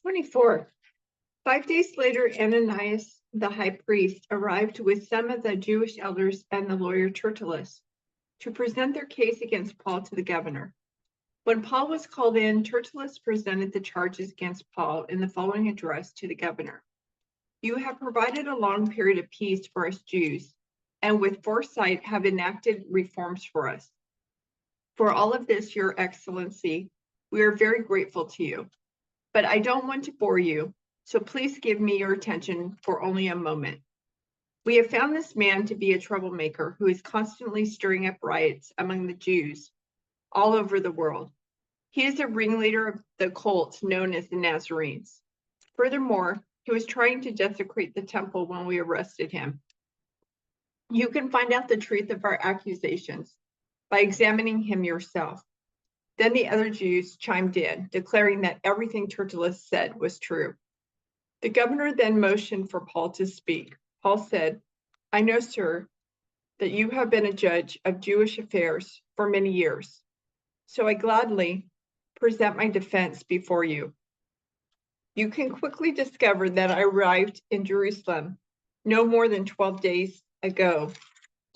24. 5 days later, Ananias, the high priest, arrived with some of the Jewish elders and the lawyer Tertullus to present their case against Paul to the governor. When Paul was called in, Tertullus presented the charges against Paul in the following address to the governor. You have provided a long period of peace for us Jews, and with foresight have enacted reforms for us. For all of this, Your Excellency, we are very grateful to you. But I don't want to bore you, so please give me your attention for only a moment. We have found this man to be a troublemaker who is constantly stirring up riots among the Jews all over the world. He is a ringleader of the cult known as the Nazarenes. Furthermore, he was trying to desecrate the temple when we arrested him. You can find out the truth of our accusations by examining him yourself. Then the other Jews chimed in, declaring that everything Tertullus said was true. The governor then motioned for Paul to speak. Paul said, I know, sir, that you have been a judge of Jewish affairs for many years, so I gladly present my defense before you. You can quickly discover that I arrived in Jerusalem no more than 12 days ago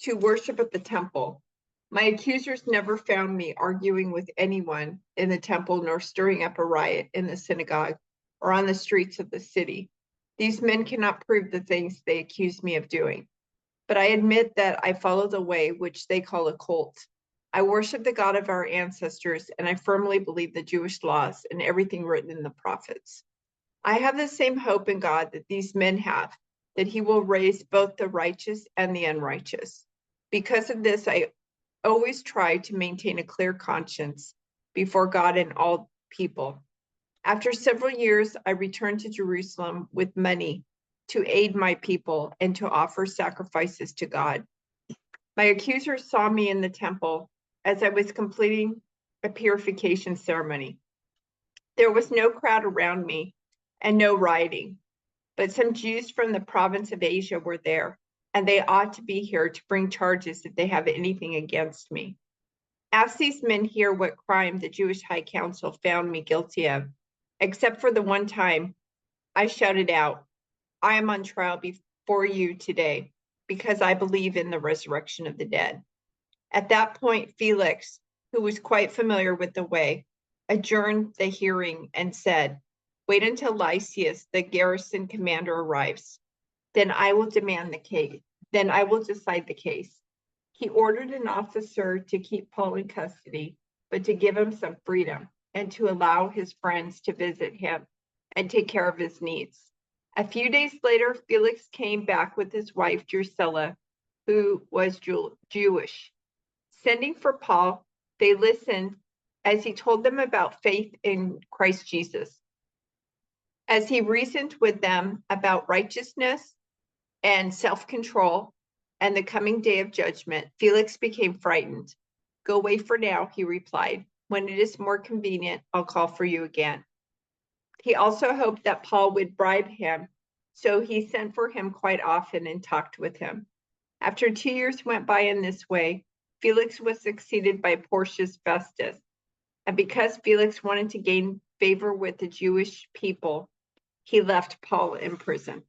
to worship at the temple. My accusers never found me arguing with anyone in the temple nor stirring up a riot in the synagogue or on the streets of the city. These men cannot prove the things they accuse me of doing. But I admit that I follow the way which they call a cult. I worship the God of our ancestors, and I firmly believe the Jewish laws and everything written in the prophets. I have the same hope in God that these men have, that he will raise both the righteous and the unrighteous. Because of this, I always try to maintain a clear conscience before God and all people. After several years, I returned to Jerusalem with money to aid my people and to offer sacrifices to God. My accusers saw me in the temple as I was completing a purification ceremony. There was no crowd around me and no rioting, but some Jews from the province of Asia were there, and they ought to be here to bring charges if they have anything against me. Ask these men here what crime the Jewish High Council found me guilty of, except for the one time I shouted out, I am on trial before you today because I believe in the resurrection of the dead. At that point, Felix, who was quite familiar with the way, adjourned the hearing and said, wait until Lysias, the garrison commander, arrives. Then I will decide the case. He ordered an officer to keep Paul in custody, but to give him some freedom and to allow his friends to visit him and take care of his needs. A few days later, Felix came back with his wife, Drusilla, who was Jewish. Sending for Paul, they listened as he told them about faith in Christ Jesus. As he reasoned with them about righteousness and self-control and the coming day of judgment, Felix became frightened. Go away for now, he replied. When it is more convenient, I'll call for you again. He also hoped that Paul would bribe him, so he sent for him quite often and talked with him. After 2 years went by in this way, Felix was succeeded by Porcius Festus. And because Felix wanted to gain favor with the Jewish people, he left Paul in prison.